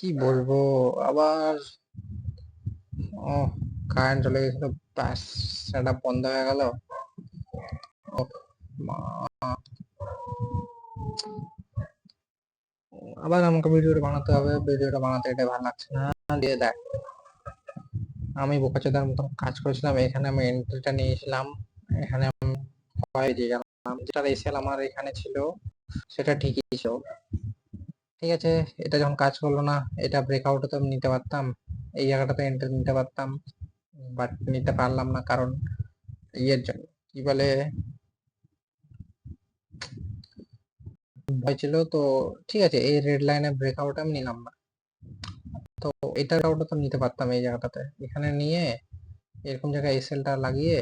কি বলবো আবার। ও, কারেন্ট চলে গেছিল। ব্যাস, সেটা বন্ধ হয়ে গেল। ও মা, আবার আমাকে ভিডিওটা বানাতে হবে। ভিডিওটা বানাতে এটা ভালো লাগছে না। দিয়ে দেখ, আমি বোকাচোদার মতন কাজ করেছিলাম। এখানে আমি এন্ট্রিটা নিয়েছিলাম। এখানে আমি ভয় দিয়ে গেলাম। যেটা এসএল আমার এখানে ছিল সেটা ঠিকই ছিল। ঠিক আছে, এটা যখন কাজ করলো না, এটা ব্রেকআউটও তো আমি নিতে পারতাম। এই জায়গাটাতে এন্ট্রি নিতে পারতাম, বাট নিতে পারলাম না কারণ ইয়ের জন্য, কি বলে, ভয় ছিল তো। ঠিক আছে, এই রেড লাইনে ব্রেকআউট আমি নিলাম না, তো এটা ব্রেকআউট তো নিতে পারতাম এই জায়গাটাতে। এখানে নিয়ে এরকম জায়গায় এসএলটা লাগিয়ে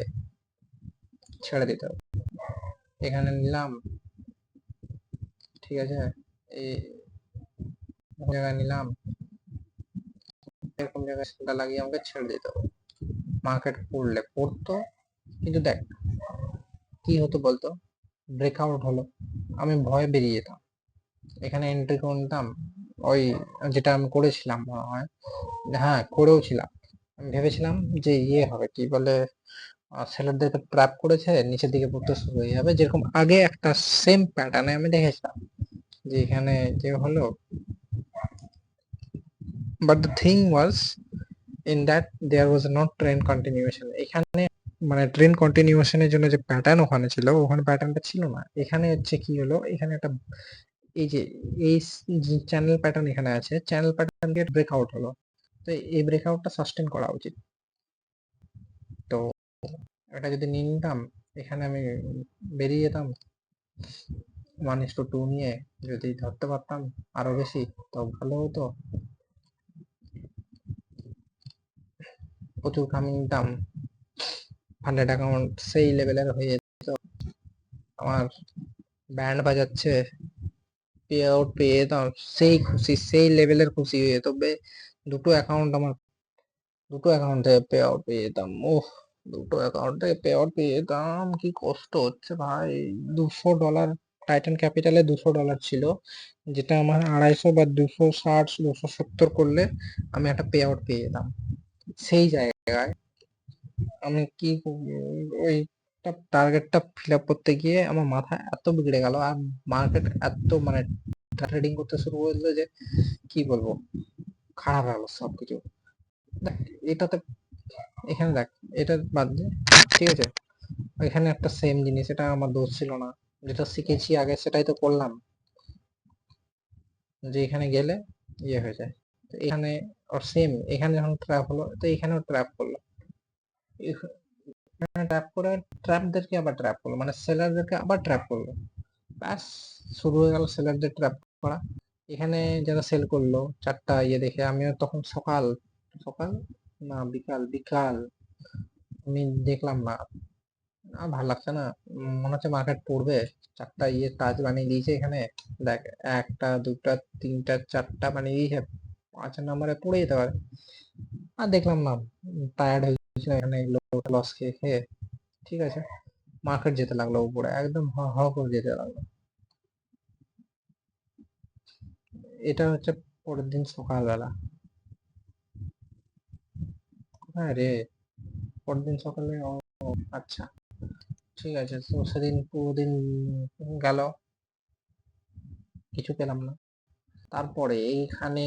ছেড়ে দিতে হবে। এখানে নিলাম, ঠিক আছে, এই জায়গায় নিলাম, এরকম জায়গায় এসএলটা লাগিয়ে আমাকে ছেড়ে দিতে হবে। মার্কেট পড়লে পড়তো, কিন্তু দেখ কি হতো বলতো, ব্রেকআউট হলো, আমি ভয়ে বেরিয়ে যেতাম। এখানে এন্ট্রি করে নিতাম, ওই যেটা আমি করেছিলাম মনে হয়, হ্যাঁ করেও ছিলাম। আমি ভেবেছিলাম যে ইয়ে হবে, কি বলে, সেলারদেরকে ট্র্যাপ করেছে, নিচের দিকে পড়তে শুরু হয়ে যাবে, যেরকম আগে একটা সেম প্যাটার্নে আমি দেখেছিলাম যে এখানে যে হলো। But the thing was in that there was not train continuation. এখানে মানে ট্রেন কন্টিনিউয়েশনের জন্য যে প্যাটার্ন ওখানে ছিল, ওখানে প্যাটার্নটা ছিল না। এখানে হচ্ছে কি হলো, এখানে একটা এই যে এই চ্যানেল প্যাটার্ন এখানে আছে, চ্যানেল প্যাটার্ন দিয়ে ব্রেকআউট হলো। তো এই ব্রেকআউটটা সাস্টেন করা উচিত। তো এটা যদি নিয়ে নিতাম, এখানে আমি বেরিয়ে যেতাম 1:2 নিয়ে। যদি ধরতে পারতাম আরো বেশি তো ভালো হতো, প্রচুর কামিয়ে নিতাম। 100 অ্যাকাউন্ট সেই লেভেলের হয়ে যেত। আমার ব্যান্ড বাজাচ্ছে, পে আউট পেয়ে যেতাম, সেই খুশি, সেই লেভেলের খুশি হয়ে যেত। দুটো অ্যাকাউন্ট আমার, দুটো অ্যাকাউন্টে পে আউট পেয়ে যেতাম। ওহ, দুটো অ্যাকাউন্টে পে আউট পেয়ে যেতাম, কি কষ্ট হচ্ছে ভাই। $200, টাইটান ক্যাপিটালে $200 ছিল, যেটা আমার 250 বা 260 270 করলে আমি একটা পে আউট পেয়ে যেতাম। সেই জায়গায় আমি কি ওই টার্গেটটা ফিল আপ করতে গিয়ে আমার মাথা এত বিগড়ে গেল, আর মার্কেট এত মানে ট্রেডিং করতে শুরু করলো যে কি বলবো, খারাপ হয়ে গেল সবকিছু। দেখ, এটাতে, এখানে দেখ, এটা বাদ দে, ঠিক আছে। এখানে একটা সেম জিনিস, এটা আমার দোষ ছিল না। যেটা শিখেছি আগে সেটাই তো করলাম, যে এখানে গেলে ইয়ে হয়ে যায়। তো এখানে ওর সেম, এখানে যখন ট্র্যাপ হলো তো এখানেও ট্র্যাপ করলো। এখানে ট্র্যাপ করে ট্র্যাপদেরকে আবার ট্র্যাপ করলো, মানে সেলারদেরকে আবার ট্র্যাপ করলো। ব্যাস, শুরু হয়ে গেল সেলারদের ট্র্যাপ করা। এখানে যারা সেল করলো চারটা ইয়ে দেখে, আমিও তখন সকাল সকাল না বিকাল বিকাল, আমি দেখলাম না, ভাল লাগছে না। মনে হচ্ছে মার্কেট পড়বে। চারটা ইয়ে টাচ বানিয়ে দিয়েছে এখানে। দেখ, একটা দুটা তিনটা চারটা বানিয়ে দিয়েছে, 5 নম্বরে পড়ে যেতে পারে। আর দেখলাম না, টায়ার্ড হয়ে গেছিল এখানে লস খেয়ে খেয়ে। ঠিক আছে, মার্কেট যেতে লাগলো উপরে, একদম হ হ করে যেতে লাগলো। এটা হচ্ছে পরের দিন সকালবেলা। হ্যাঁ রে, পরের দিন সকালে, ও আচ্ছা, ঠিক আছে। তো সেদিন পুরো দিন গেল, কিছু পেলাম না। তারপরে এইখানে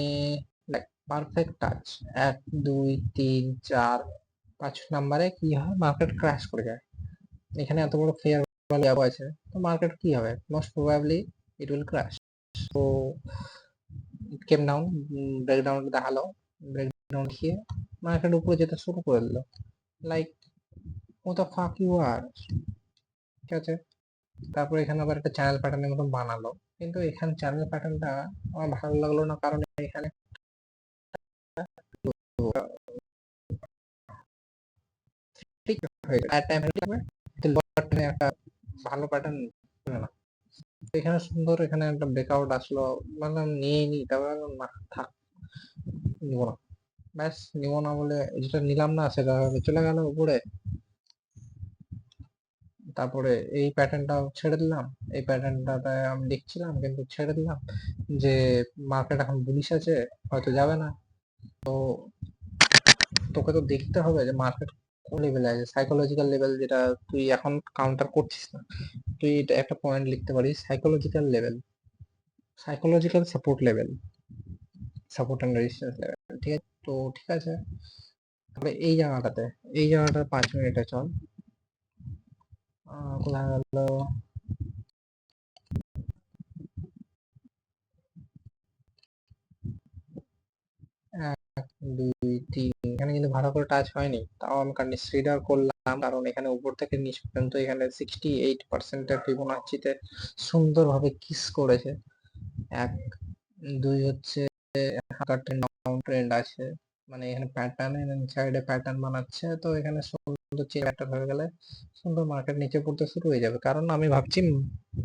দেখ, পারফেক্ট টাচ, 1 2 3 4 5 নম্বরে কি হয়, মার্কেট ক্র্যাশ করে যায়। এখানে এত বড় ফেয়ার ভ্যালু আছে, তো মার্কেট কি হবে, most probably it will crash. তো ইট কেম ডাউন, ব্রেকডাউন দেখালো, ব্রেকডাউন দেখিয়ে মার্কেট উপরে যেতে শুরু করে দিল। লাইক, ও তো ফাক ইউ আর, ঠিক আছে। তারপর এখানে আবার একটা চ্যানেল প্যাটার্নের মতন বানালো, কিন্তু এখানে চ্যানেল প্যাটার্নটা আমার ভালো লাগলো না, কারণ এখানে ঠিক হয়ে যায় টাইম একটা ভালো প্যাটার্ন না। এখানে সুন্দর, এখানে একটা ব্রেকআউট আসলো, মানে নিয়ে নি, তারপর না থাক, নিবো না। ব্যাস, নিবো না বলে যেটা নিলাম না সেটা চলে গেল উপরে। তারপরে এই প্যাটার্নটাও ছেড়ে দিলাম, এই প্যাটার্নটাতে আমি দেখছিলাম কিন্তু ছেড়ে দিলাম যে মার্কেট এখন বুলিশ আছে, হয়তো যাবে না। তো তোকে তো দেখতে হবে যে মার্কেট কোন লেভেলে আছে, সাইকোলজিক্যাল লেভেল, যেটা তুই এখন কাউন্টার করছিস না। তুই এটা একটা পয়েন্ট লিখতে পারিস, psychological level, psychological support level, support and resistance level. ঠিক আছে, তো ঠিক আছে, তাহলে এই জায়গাটা 5 মিনিটে চল। কোথায় গেল? 1 2 3, এখানে কিন্তু ভালো করে টাচ হয়নি, তাও আমি কনসিডার করলাম কারণ এখানে উপর থেকে নিচ পর্যন্ত এখানে 68% ফিবোনাচিতে সুন্দরভাবে কিস করেছে। 1 2 হচ্ছে হালকা ট্রেন্ড আছে, মানে এখানে প্যাটার্ন সাইডে প্যাটার্ন বানাচ্ছে, তো এখানে সুন্দর চেন একটা হয়ে গেলে সুন্দর মার্কেট নিচে পড়তে শুরু হয়ে যাবে। কারণ আমি ভাবছি,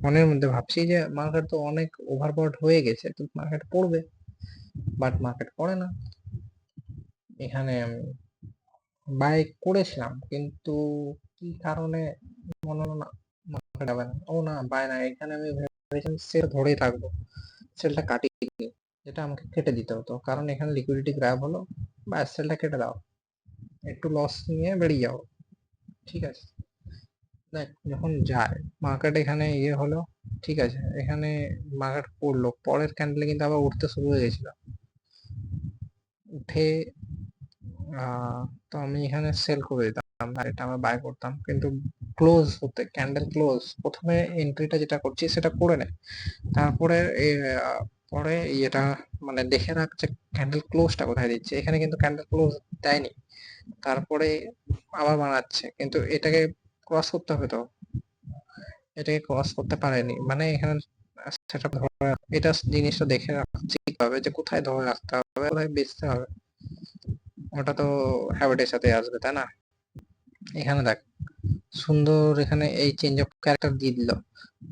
মনের মধ্যে ভাবছি যে মার্কেট তো অনেক ওভারবট হয়ে গেছে, তো মার্কেট পড়বে, বাট মার্কেট পড়ে না। এখানে আমি বাই করেছিলাম কিন্তু কি কারণে মনে হলো না মার্কেট যাবে না। ও না, বাই না, এখানে আমি ভেবেছিলাম সেল ধরেই থাকবো, সেলটা কাটিয়ে দিই, যেটা আমাকে কেটে দিতে হতো, কারণ এখানে লিকুইডিটি গ্র্যাব হলো, বা সেলটা কেটে দাও, একটু লস নিয়ে বেরিয়ে যাও। ঠিক আছে, দেখ যখন যায় মার্কেট এখানে হলো, ঠিক আছে, এখানে মার্কেট পড়লো, পরের ক্যান্ডেলে কিন্তু আবার উঠতে শুরু হয়ে গেছিল, উঠে তো আমি এখানে সেল করে দিতাম আর এটা আমরা বাই করতাম, কিন্তু ক্লোজ হতে ক্যান্ডেল ক্লোজ, প্রথমে এন্ট্রিটা যেটা করছি সেটা করে নেয়, তারপরে পরে এটা মানে দেখে রাখ যে ক্যান্ডেল ক্লোজটা কোথায় দিচ্ছে। এখানে কিন্তু ক্যান্ডেল ক্লোজ দেয়নি, তারপরে আবার বানাচ্ছে, কিন্তু এটাকে ক্রস করতে হবে, তো এটাকে ক্রস করতে পারেনি, মানে এখানে সেটা ধরে এটা জিনিসটা দেখে রাখতে হবে যে কোথায় ধরে রাখতে হবে, কোথায় বেচতে হবে, ওটা তো হ্যাবিটের সাথে আসবে, তাই না? এখানে দেখ সুন্দর, এখানে এই চেঞ্জ অফ ক্যারেক্টার দিয়ে দিল,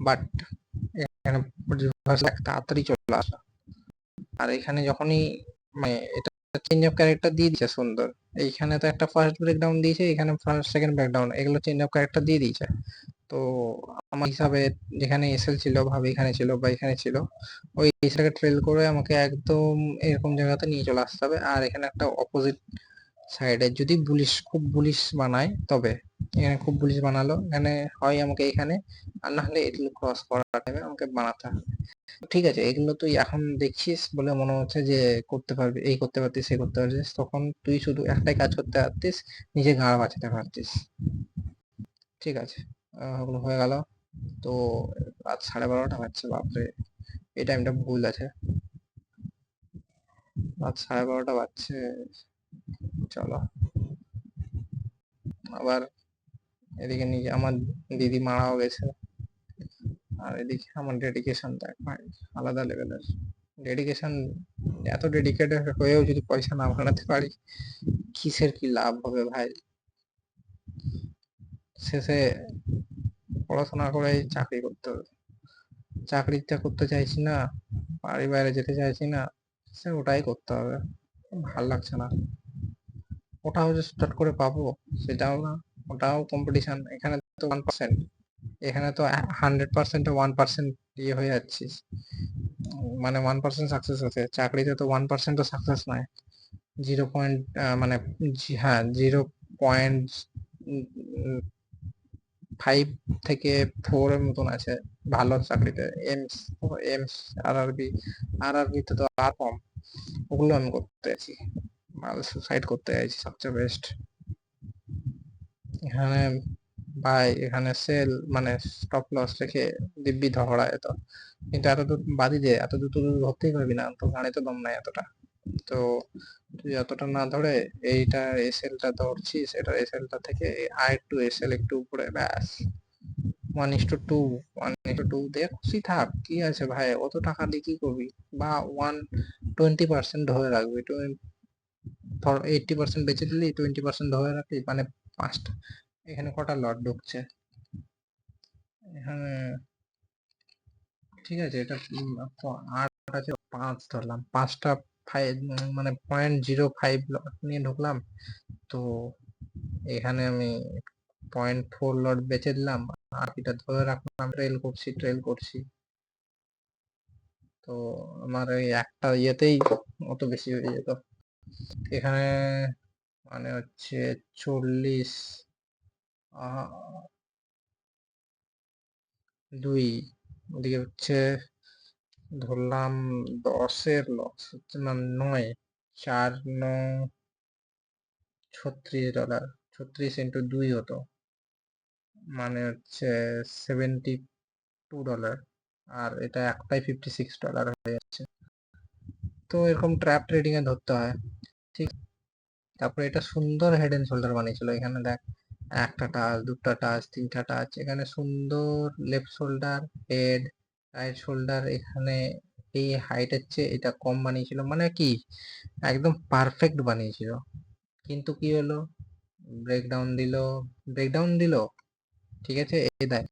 বাট এখানে তাড়াতাড়ি চলে আসা, আর এখানে যখনই মানে এটা চেঞ্জ অফ ক্যারেক্টার দিয়ে দিচ্ছে সুন্দর, এইখানে তো একটা ফার্স্ট ব্রেকডাউন দিয়েছে, এখানে ফার্স্ট সেকেন্ড ব্রেকডাউন, এগুলো চেঞ্জ অফ ক্যারেক্টার দিয়ে দিয়েছে। তো আমার হিসাবে যেখানে এসএল ছিল, ভাবে এখানে ছিল বা এখানে ছিল, ওই এসএলকে ট্রেল করে আমাকে একদম এরকম জায়গাতে নিয়ে চলে আসতে হবে। আর এখানে একটা অপোজিট সাইডে যদি খুব বুলিশ বানায়, তবে এখানে খুব বুলিশ বানালো, এখানে হয় আমাকে এখানে, আর না হলে এগুলো ক্রস করার টাইমে আমাকে বানাতে হবে। ঠিক আছে, এগুলো তুই এখন দেখছিস বলে মনে হচ্ছে যে করতে পারবি, এই করতে পারতিস, এই করতে পারতিস, তখন তুই শুধু একটাই কাজ করতে পারতিস, নিজে গাঁড় বাঁচাতে পারতিস। ঠিক আছে, ওগুলো হয়ে গেল। তো রাত 12:30 বাজছে, বাপরে, এই টাইমটা ভুল আছে, রাত 12:30 বাজছে। চলো, আবার এদিকে নিজে আমার দিদি মারাও গেছে, আর এদিকে আমার ডেডিকেশন দেখ ভাই, আলাদা লেভেলের ডেডিকেশন। এত ডেডিকেটেড হয়েও যদি পয়সা না বানাতে পারি, কিসের কি লাভ হবে ভাই? শেষে পড়াশোনা করে চাকরি করতে হবে, চাকরিটা করতে চাইছি না, বাড়ি বাইরে যেতে চাইছি না, সে ওটাই করতে হবে, ভাল লাগছে না। ওটাও যে স্টার্ট করে পাবো সেটাও না, ওটাও কম্পিটিশন, এখানে তো 1%, এখানে তো 100% 1% হয়ে যাচ্ছিস, মানে 1% সাকসেস আছে, চাকরিতে তো 1%ও সাকসেস নয়, 0. মানে হ্যাঁ, 0.5 থেকে 4 এর মতন আছে ভালো চাকরিতে। এমস, এমস, আর আরবি তো আর কম, ওগুলো আমি করতে আছি, মাল সুসাইড করতে চাইছি সবচেয়ে বেস্ট। এখানে বাই, এখানে সেল, মানে স্টপ লস রেখে দিব্যি ধরা যেত, কিন্তু এত দূর বাদি দে, এত দূর তো ধরতেই পারবি না, তো গাড়ি তো দম নাই এতটা। তো তুই এতটা না ধরে এইটা এসএলটা ধরছিস, এটা এসএলটা থেকে আর একটু এসএল একটু উপরে, ব্যাস 1:2, 1:2 দিয়ে খুশি থাক, কি আছে ভাই, অত টাকা দিয়ে কি করবি? বা 120% ধরে রাখবি, ধর 80% বেচে দিলি, 20% ধরে রাখলি, মানে 5টা, এখানে কটা লট ঢুকছে এখানে? ঠিক আছে, এটা 8 আছে, 5 ধরলাম, 5টা 5, মানে 0.05 লট নিয়ে ঢুকলাম, তো এখানে আমি 0.4 লট বেচে দিলাম, আর এটা ধরে রাখলাম ট্রেল করছি, তো আমার ওই একটা ইয়েতেই অত বেশি হয়ে যেত। এখানে মানে হচ্ছে 40 2, ওদিকে হচ্ছে ধরলাম 10-এর লস হচ্ছে না 9, 4 9 $36, 36 × 2 হতো, মানে হচ্ছে $72, আর এটা একটাই $56 হয়ে যাচ্ছে। তো এরকম ট্র্যাপ ট্রেডিং এ ধরতে হয়, ঠিক। তারপরে এটা সুন্দর হেড এন্ড শোল্ডার বানিয়েছিল, এখানে দেখ একটা টাচ, দুটা টাচ, তিনটা টাচ, এখানে সুন্দর left shoulder, head, right shoulder, এখানে এই হাইটের চেয়ে এটা কম বানিয়েছিল, মানে কি একদম পারফেক্ট বানিয়েছিল। কিন্তু কি হলো, ব্রেকডাউন দিল, ঠিক আছে। এই দেখ,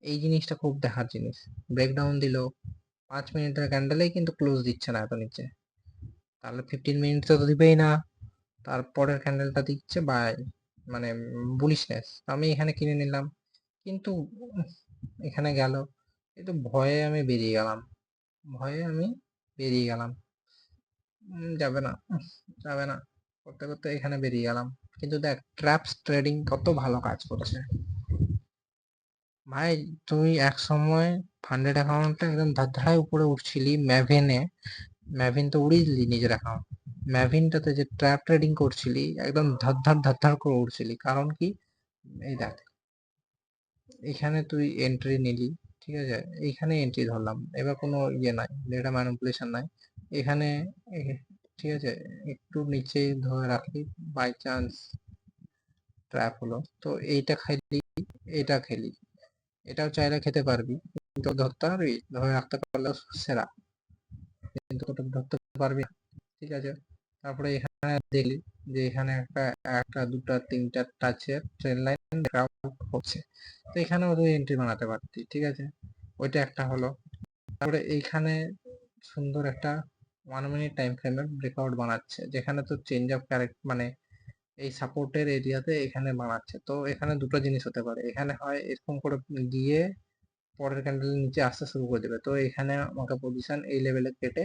এই জিনিসটা খুব দেখার জিনিস, ব্রেকডাউন দিল 5 মিনিটের ক্যান্ডেলেই কিন্তু ক্লোজ দিচ্ছে না এত নিচে, তাহলে 15 মিনিটস তো দিবেই না, তারপরের ক্যান্ডেলটা দিচ্ছে বাই, মানে বুলিশনেস। আমি এখানে কিনে নিলাম, কিন্তু এখানে গেল, কিন্তু ভয়ে আমি বেরিয়ে গেলাম, বেরিয়ে গেলাম, যাবে না, যাবে না, করতে করতে এখানে বেরিয়ে গেলাম। কিন্তু দেখ ট্র্যাপস ট্রেডিং কত ভালো কাজ করছে ভাই। তুই এক সময় ফান্ডেড অ্যাকাউন্টটা একদম ধার উপরে উঠছিলি ম্যাভিন তো উড়িয়ে দিলি নিজের অ্যাকাউন্ট, ম্যাভিনটাতে যে ট্র্যাপ ট্রেডিং করছিলি একদম ধার করে উঠছিলি, কারণ কি, এই দেখ এখানে তুই এন্ট্রি নিলি, ঠিক আছে, এইখানে এন্ট্রি ধরলাম, এবার কোনো ইয়ে নাই, ডেটা ম্যানিপুলেশন নাই এখানে, ঠিক আছে, একটু নিচে ধরে রাখলি, বাই চান্স ট্র্যাপ হলো, তো এইটা খাইলি, এটা খেলি, এটাও চাইলে খেতে পারবি, কিন্তু ধরতে পারবি, ধরে রাখতে পারলেও সেরা, কিন্তু ওটা ধরতে পারবি না, ঠিক আছে। তারপরে এখানে দেখলি যে এখানে একটা একটা দুটা তিনটা টাচের ট্রেন লাইন হচ্ছে, তো এখানেও তুই এন্ট্রি বানাতে পারতি, ঠিক আছে, ওইটা একটা হলো। তারপরে এইখানে সুন্দর একটা 1 মিনিট টাইম ফ্রেমের ব্রেকআউট বানাচ্ছে, যেখানে তো চেঞ্জ অফ ক্যারেক্টার, মানে এই সাপোর্টের এরিয়াতে এখানে বানাচ্ছে, তো এখানে দুটো জিনিস হতে পারে, এখানে হয় এরকম করে গিয়ে পরের ক্যান্ডেলের নিচে আসতে শুরু করে দেবে, তো এখানে আমাকে পজিশন এই লেভেলে কেটে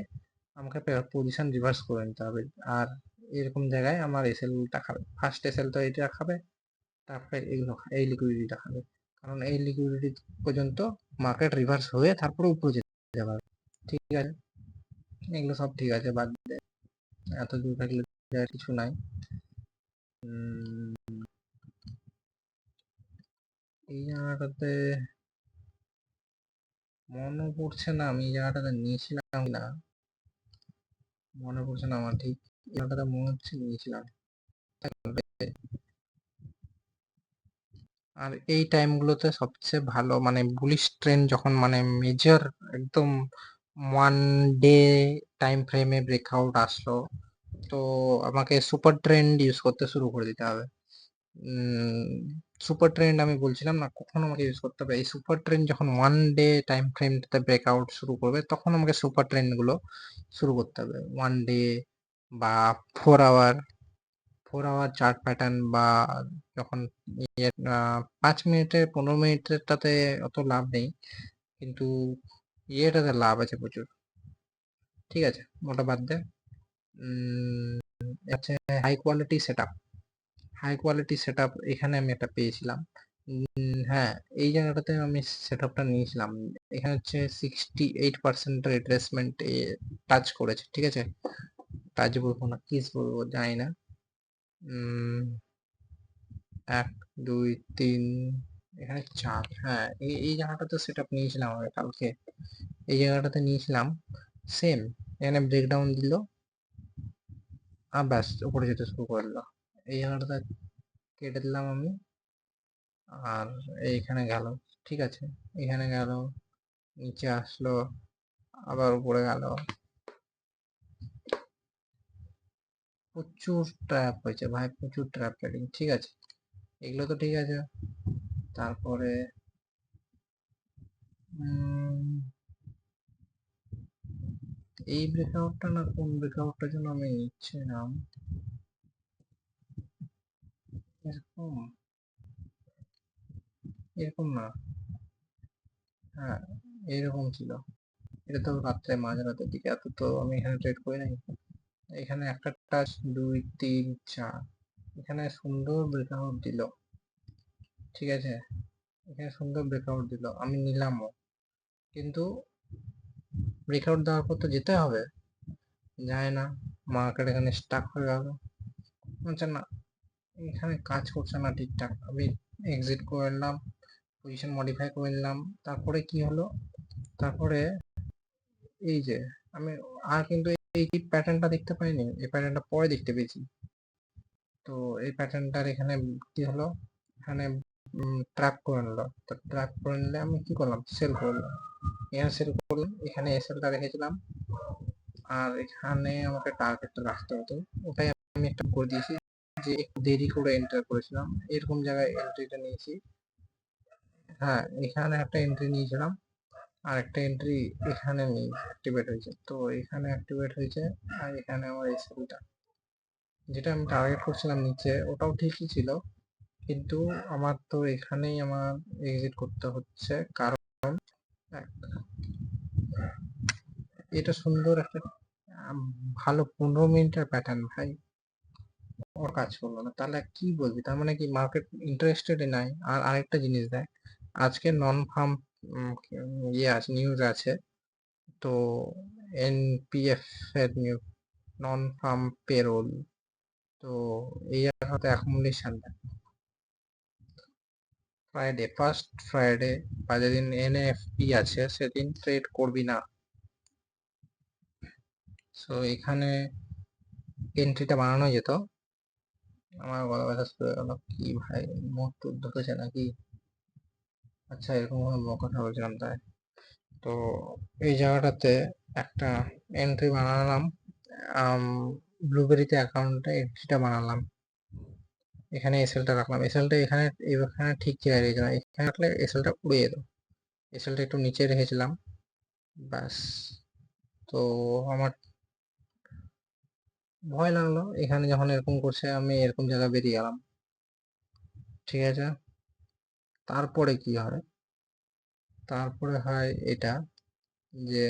আমাকে পজিশন রিভার্স করে নিতে হবে, আর এরকম জায়গায় আমার এসএলটা খাবে, ফার্স্ট এসএল তো এটা খাবে, তারপরে এগুলো এই লিকুইডিটিটা খাবে, কারণ এই লিকুইডিটি পর্যন্ত মার্কেট রিভার্স হয়ে তারপরে উপরে যেতে পারে, ঠিক আছে। এগুলো সব ঠিক আছে, বাদ দে, এত দূর থাকলে কিছু নাই। এই জায়গাটাতে মনে পড়ছে না আমি এই জায়গাটাতে নিয়েছিলাম না, মনে পড়ছে না আমার ঠিক, এই জায়গাটাতে মনে হচ্ছে নিয়েছিলাম। আর এই টাইমগুলোতে সবচেয়ে ভালো, মানে বুলিশ ট্রেন্ড যখন, মানে মেজর একদম 1 ডে টাইম ফ্রেমে ব্রেকআউট আসলো, তো আমাকে সুপার ট্রেন্ড ইউজ করতে শুরু করে দিতে হবে। সুপার ট্রেন্ড আমি বলছিলাম না, কখন আমাকে ইউজ করতে হবে, এই সুপার ট্রেন্ড যখন 1 ডে টাইম ফ্রেমটাতে ব্রেকআউট শুরু করবে, তখন আমাকে সুপার ট্রেন্ডগুলো শুরু করতে হবে, 1 ডে বা 4 আওয়ার, 4 আওয়ার চার্ট প্যাটার্ন, বা যখন 5 মিনিটের 15 মিনিটেরটাতে অত লাভ নেই, কিন্তু ইয়েটাতে লাভ আছে প্রচুর, ঠিক আছে, ওটা বাদ দে। আচ্ছা, হাই কোয়ালিটি সেট আপ এখানে আমি একটা পেয়েছিলাম, হ্যাঁ, এই জায়গাটাতে আমি সেট আপটা নিয়েছিলাম, এখানে হচ্ছে 68% রিট্রেসমেন্ট টাচ করেছে, ঠিক আছে, টাচ বলবো না কিস বলবো জানি না, 1 2 3, এখানে 4, হ্যাঁ, এই জায়গাটাতে সেট আপ নিয়েছিলাম আমি কালকে, এই জায়গাটাতে নিয়েছিলাম, সেম, এখানে ব্রেকডাউন দিল, ব্যাস উপরে যেতে শুরু করলো, এই জায়গাটাতে কেটে দিলাম আমি, আর এইখানে গেল, ঠিক আছে, এখানে গেল, নিচে আসলো, আবার উপরে গেল, প্রচুর ট্র্যাপ হয়েছে ভাই, প্রচুর ট্র্যাপ ট্রেডিং, ঠিক আছে, এগুলো তো ঠিক আছে। তারপরে এই ব্রেকআউটটা না, কোন ব্রেকআউটটার জন্য আমি নিচ্ছিলাম, এরকম এরকম না, হ্যাঁ, এইরকম ছিল। এটা তো রাত্রে মাঝরাতের দিকে, এত তো আমি এখানে ট্রেড করি নাই। এখানে একটা টাচ 2 3 4, এখানে সুন্দর ব্রেকআউট দিল, ঠিক আছে, এখানে সুন্দর ব্রেকআউট দিল, আমি নিলামও, কিন্তু ব্রেকআউট দেওয়ার পর তো যেতে হবে, যায় না, মার্কেট এখানে স্টাক হয়ে গেল। বলছে না, এখানে কাজ করছে না ঠিকঠাক, আমি এক্সিট করে নিলাম, পজিশন মডিফাই করে নিলাম। তারপরে কি হলো, তারপরে এই যে আমি আর কিন্তু এই প্যাটার্নটা দেখতে পাইনি, এই প্যাটার্নটা পরে দেখতে পেয়েছি। তো এই প্যাটার্নটার এখানে কি হলো, এখানে ট্র্যাপ করে নিল, তো ট্র্যাপ করে নিলে আমি কি করলাম, সেল করলাম, এখানে সেল করলাম, এখানে এসএলটা রেখেছিলাম, আর এখানে আমাকে টার্গেটটা রাখতে হতো, ওটাই আমি একটা করে দিয়েছি, যে একটু দেরি করে এন্টার করেছিলাম, এরকম জায়গায় এন্ট্রিটা নিয়েছি। হ্যাঁ, এখানে একটা এন্ট্রি নিয়েছিলাম, আর একটা এন্ট্রি এখানে নেই, অ্যাক্টিভেট হয়েছে, তো এখানে অ্যাক্টিভেট হয়েছে, আর এখানে আমার এসএলটা যেটা আমি টার্গেট করছিলাম নিচে, ওটাও ঠিকই ছিল, কিন্তু আমার তো এখানেই আমার এক্সিট করতে হচ্ছে, কারণ এটা সুন্দর একটা ভালো 15 মিনিটের প্যাটার্ন ভাই, ওর কাজ করলো না, তাহলে কি বলবি, তার মানে কি মার্কেট ইন্টারেস্টেড নাই। আর আরেকটা জিনিস দেখ, আজকে নন ফার্ম ইয়ে আছে, নিউজ আছে, তো এনপিএফ এর নিউজ, নন ফার্ম পেরোল, তো এই হয়তো অ্যাকুমুলেশন ফ্রাইডে, ফার্স্ট ফ্রাইডে বা যেদিন এনএফপি আছে সেদিন ট্রেড করবি না। সো এখানে এন্ট্রিটা বানানো যেত। আমার গলা ব্যথা শুরু হয়ে গেল, কি ভাই, মুখ টুক ধরেছে নাকি? আচ্ছা, এরকম ভাবে কথা বলছিলাম তাই। তো এই জায়গাটাতে একটা এন্ট্রি বানালাম, ব্লুবেরিতে অ্যাকাউন্টে এন্ট্রিটা বানালাম, এখানে এসএলটা রাখলাম, এসএলটা এখানে এখানে ঠিক জায়গায় রেখেছিলাম, এখানে রাখলে এসএলটা উড়ে যেত, এসএলটা একটু নিচে রেখেছিলাম, ব্যাস। তো আমার ভয় লাগলো, এখানে যখন এরকম করছে আমি এরকম জায়গা বেরিয়ে গেলাম, ঠিক আছে। তারপরে কি হয়, তারপরে হয় এটা, যে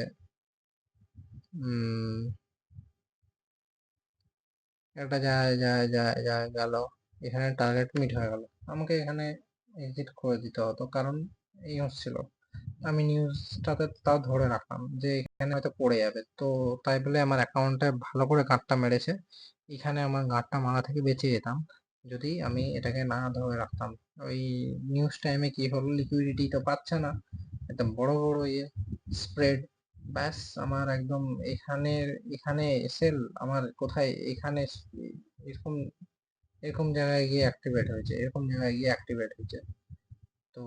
একটা যায় যায় যায় যায় গেল, এখানে টার্গেট মিট হয়ে গেল, আমাকে এখানে এক্সিট করে দিতে হতো, কারণ এই হচ্ছিল, আমি নিউজটাতে তাও ধরে রাখলাম যে এখানে হয়তো পড়ে যাবে, তো তাই বলে আমার অ্যাকাউন্টে ভালো করে গাঁটটা মেরেছে, এখানে আমার গাঁটটা মারা থেকে বেঁচে যেতাম যদি আমি এটাকে না ধরে রাখতাম। ওই নিউজ টাইমে কি হলো, লিকুইডিটি তো পাচ্ছে না, একদম বড় বড় ইয়ে স্প্রেড, ব্যাস আমার একদম এখানে, এখানে এসএল আমার কোথায়, এখানে এরকম এরকম জায়গায় গিয়ে অ্যাক্টিভেট হয়েছে, এরকম জায়গায় গিয়ে অ্যাক্টিভেট হয়েছে। তো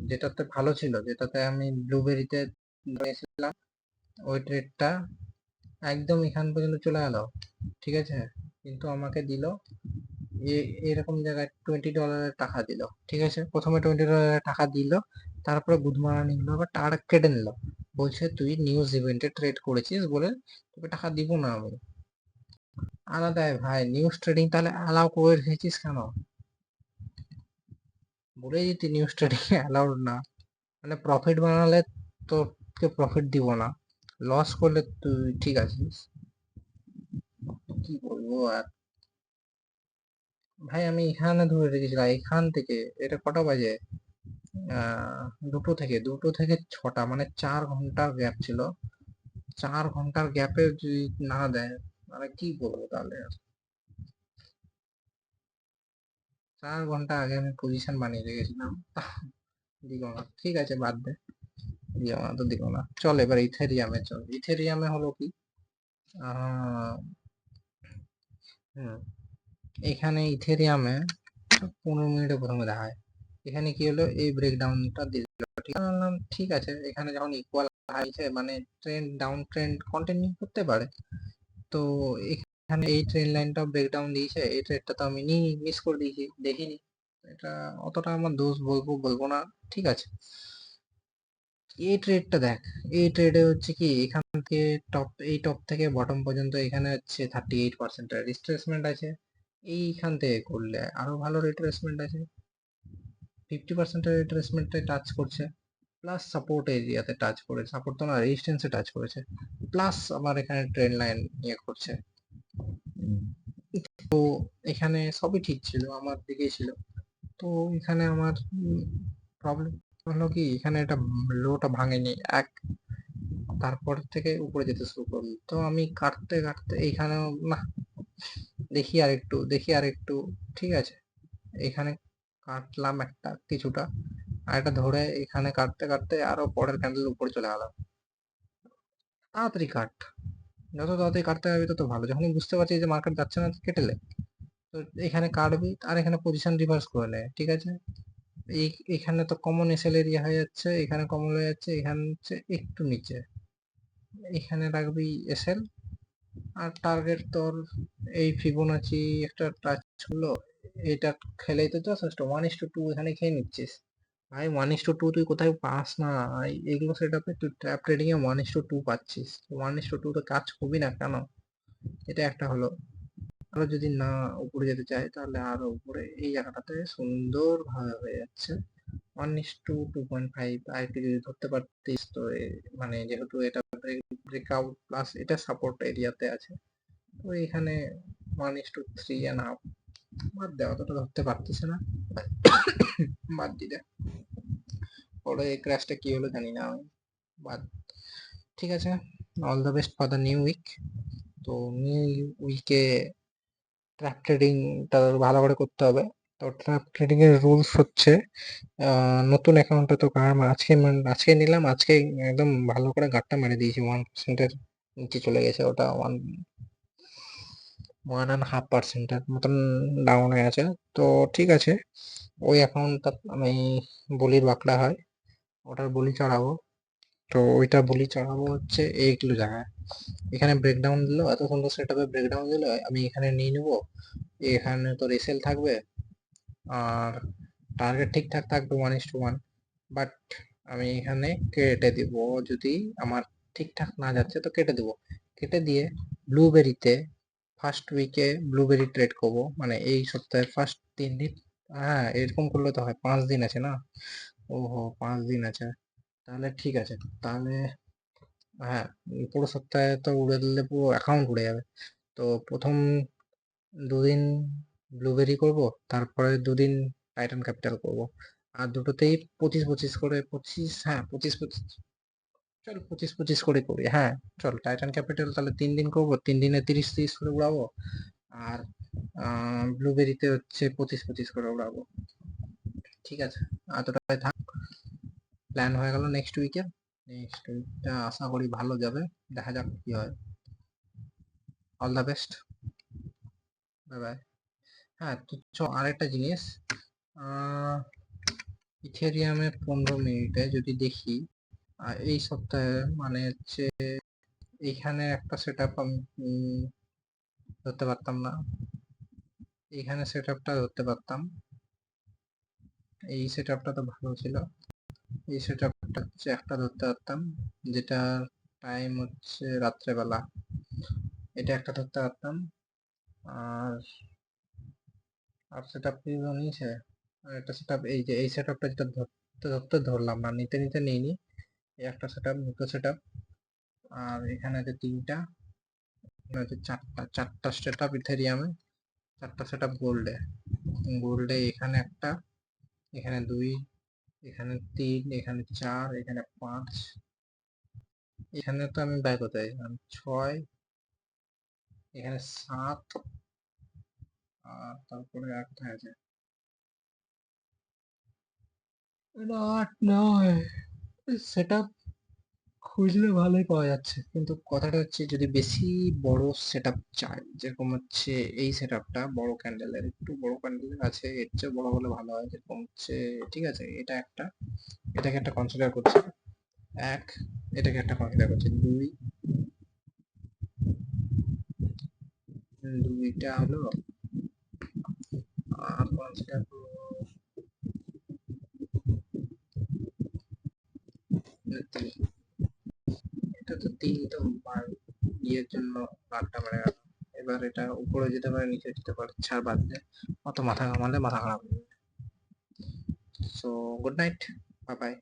যেটাতে ভালো ছিল, যেটাতে আমি ব্লুবেরিতে নিয়েছিলাম, ওই ট্রেডটা একদম এখান পর্যন্ত চলে গেল, ঠিক আছে, কিন্তু আমাকে দিল এরকম জায়গায় $20 টাকা দিল, ঠিক আছে, প্রথমে $20 টাকা দিল, তারপরে বুধমারানি নিল, আবার টাকা কেটে নিল, বলছে তুই নিউজ ইভেন্টে ট্রেড করেছিস বলে তোকে টাকা দিব না আমি। আলাদাই ভাই, নিউজ ট্রেডিং তাহলে অ্যালাউ করে রেখেছিস কেন, বলে দিতি নিউজ ট্রেডিং অ্যালাউড না, মানে প্রফিট বানালে তোকে প্রফিট দিব না, লস করলে তুই ঠিক আছিস, কি বলবো আর। ভাই আমি এখানে ধরে রেখেছিলাম, এখান থেকে, এটা কটা বাজে, দুটো থেকে 6টা, মানে 4 ঘন্টার গ্যাপ ছিল, 4 ঘন্টার গ্যাপে যদি না দেয়, মানে কি বলবো তাহলে আর। 4 ঘন্টা আগে আমি পজিশন বানিয়ে রেখেছিলাম, দিল না, ঠিক আছে বাদ দে, দিল না তো দিল না, চল এবার ইথেরিয়ামে চল। ইথেরিয়ামে হলো কি, আহ হুম, এখানে ইথেরিয়ামে 15 মিনিটে প্রথমে দেখায়, এখানে কি হলো, এই ব্রেকডাউনটা দিল, ঠিক আছে, বললাম ঠিক আছে, এখানে যখন ইকুয়াল হাইছে, মানে ট্রেন্ড ডাউন ট্রেন্ড কন্টিনিউ করতে পারে, তো এখানে এই ট্রেন লাইনটা ব্রেকডাউন দিয়েছে, এই ট্রেডটা তো আমি মিস করে দিয়েছি, দেখিনি, এটা অতটা আমার দোষ বলবো বলবো না, ঠিক আছে। এই ট্রেডটা দেখ, এই ট্রেডে হচ্ছে কি, এখান থেকে এই টপ থেকে বটম পর্যন্ত এখানে হচ্ছে 38% রিট্রেসমেন্ট আছে, এইখান থেকে করলে আরো ভালো রিট্রেসমেন্ট আছে, 50% রিট্রেসমেন্টে টাচ করছে, প্লাস সাপোর্ট এরিয়াতে টাচ করেছে, সাপোর্ট তো না, রেজিস্ট্যান্সে টাচ করেছে, প্লাস আমার এখানে ট্রেন লাইন ইয়ে করছে। তো এখানে সবই ঠিক ছিল, আমার দিকেই ছিল। তো এখানে আমার প্রবলেম হলো কি, এখানে এটা লোটা ভাঙেনি এক, তারপর থেকে উপরে যেতে শুরু করলো। তো আমি কাটতে কাটতে এইখানেও না, দেখি আর একটু, ঠিক আছে, এখানে কাটলাম একটা কিছুটা, আর এটা ধরে এখানে কাটতে কাটতে আরো পরের ক্যান্ডেল উপরে চলে গেল। তাড়াতাড়ি কাট, যত তাড়াতাড়ি কাটতে পারবি তত ভালো। যখনই বুঝতে পারছি যে মার্কেট যাচ্ছে না, কেটে নে। তো এখানে কাটবি আর এখানে পজিশন রিভার্স করে নে, ঠিক আছে। এখানে তো কমন এসএল এরিয়া হয়ে যাচ্ছে, এখানে কমন হয়ে যাচ্ছে, এখানে হচ্ছে একটু নিচে, এখানে রাখবি এসএল। আর টার্গেট তোর এই ফিবোনাচি একটা টাচ হলো, এটা খেলেই তো যথেষ্ট। 1:2 এখানে খেয়ে নিচ্ছিস ভাই, 1:2 তুই কোথায় পাস না। এগুলো সেটাতে তুই ট্র্যাপ ট্রেডিং এ 1:2 পাচ্ছিস, 1:2 তো কাজ করবি না কেন? এটা একটা হলো। আরো যদি না উপরে যেতে চাই, তাহলে আরো উপরে এই জায়গাটাতে সুন্দর ভাবে হয়ে যাচ্ছে 1:2.5। আর একটু যদি ধরতে পারতিস তো মানে যেহেতু এটা ব্রেকআউট প্লাস এটা সাপোর্ট এরিয়াতে আছে, তো এখানে 1:3.5। বাদ দেওয়া, অতটা ধরতে পারতেছে না, বাদ দিতে। পরে এই ক্র্যাশটা কি হলো জানি না আমি, বাদ। ঠিক আছে, all the best for the new week. তো নিউ উইকে ট্র্যাপ ট্রেডিংটা ভালো করে করতে হবে। তো ট্র্যাপ ট্রেডিং এর রুলস হচ্ছে, নতুন অ্যাকাউন্টে তো আজকে নিলাম, আজকে একদম ভালো করে গাঁটটা মেরে দিয়েছি, 1%-এর নিচে চলে গেছে, ওটা 1.5%-এর মতন ডাউন হয়ে আছে। তো ঠিক আছে, ওই অ্যাকাউন্টটা আমি বলির বাঁকড়া হয়, ওটার বলি চড়াবো। তো ওইটা বলি চড়াবো হচ্ছে এইগুলো জায়গায়, এখানে ব্রেকডাউন দিল, এত সুন্দর সেট আপে ব্রেকডাউন দিল, আমি এখানে নিয়ে নেবো। এখানে তো রেসেল থাকবে, আর টার্গেট ঠিকঠাক থাকবে 1:1, বাট আমি এখানে কেটে দিব। যদি আমার ঠিকঠাক না যাচ্ছে তো কেটে দিব, কেটে দিয়ে ব্লুবেরিতে ফার্স্ট উইকে ব্লুবেরি ট্রেড করবো, মানে এই সপ্তাহের ফার্স্ট 3 দিন। হ্যাঁ, এরকম করলে তো হয়, 5 দিন আছে না, ওহো 5 দিন আছে, তাহলে ঠিক আছে। তাহলে হ্যাঁ, পুরো সপ্তাহে তো উড়ে দিলে পুরো অ্যাকাউন্ট উড়ে যাবে। তো প্রথম 2 দিন ব্লুবেরি করব, তারপরে 2 দিন টাইটান ক্যাপিটাল করব, আর দুটোতেই 25-25 করে, 25, হ্যাঁ 25-25, চল 25-25 করে করি। হ্যাঁ চল, টাইটান ক্যাপিটাল তাহলে 3 দিন করবো, 3 দিনে 30-30 করে উড়াবো, আর ব্লুবেরিতে হচ্ছে 25-25 করে উড়াবো। ঠিক আছে, এতটাই থাক, প্ল্যান হয়ে গেল নেক্সট উইকে। নেক্সট উইকটা আশা করি ভালো যাবে, দেখা যাক কি হয়। All the best, bye bye. হ্যাঁ তো আরেকটা জিনিস, ইথেরিয়ামে 15 মিনিটে যদি দেখি, এই সপ্তাহে মানে হচ্ছে এইখানে একটা সেট আপ আমি ধরতে পারতাম না, এইখানে সেট আপটা ধরতে পারতাম, এই সেট আপটা তো ভালো ছিল, এই সেট আপটা হচ্ছে একটা ধরতে পারতাম, যেটা টাইম হচ্ছে রাত্রেবেলা, এটা একটা ধরতে পারতাম। আর আর সেট আপ কি নিয়েছে, আর একটা সেট আপ, এই যে এই সেট আপটা যেটা ধরতে ধরতে ধরলাম না, নিতে নিতে নিইনি, এই একটা সেট আপ, দুটো সেট আপ, আর এখানে আছে 3টা, এখানে আছে 4টা সেট আপ ইথেরিয়ামে, 4টা সেট আপ গোল্ডে। গোল্ডে এখানে একটা, এখানে 2, এখানে 3, এখানে 4, এখানে 5, এখানে তো আমি বাই করতে চাইছিলাম 6, এখানে 7, আর তারপরে আর কোথায় আছে, 8, 9 সেট আপ খুঁজলে ভালোই পাওয়া যাচ্ছে। কিন্তু কথাটা হচ্ছে, যদি বেশি বড় সেট আপ চাই, যেরকম হচ্ছে এই সেট আপটা বড় ক্যান্ডেলের, একটু বড় ক্যান্ডেলের আছে, এর চেয়ে বড় হলে ভালো হয়, যেরকম হচ্ছে, ঠিক আছে, এটা একটা, এটাকে একটা কনসিডার করছি 1, এটাকে একটা কনসিডার করছি 2, 2টা হলো, আর কনসিডার করবো 3, এটা তো 3 তো ইয়ের জন্য বারটা বেড়ে গেল। এবার এটা উপরে যেতে পারে, নিচে যেতে পারে, ছাড় বাদ দে, অত মাথা ঘামালে মাথা খারাপ। So good night, bye bye.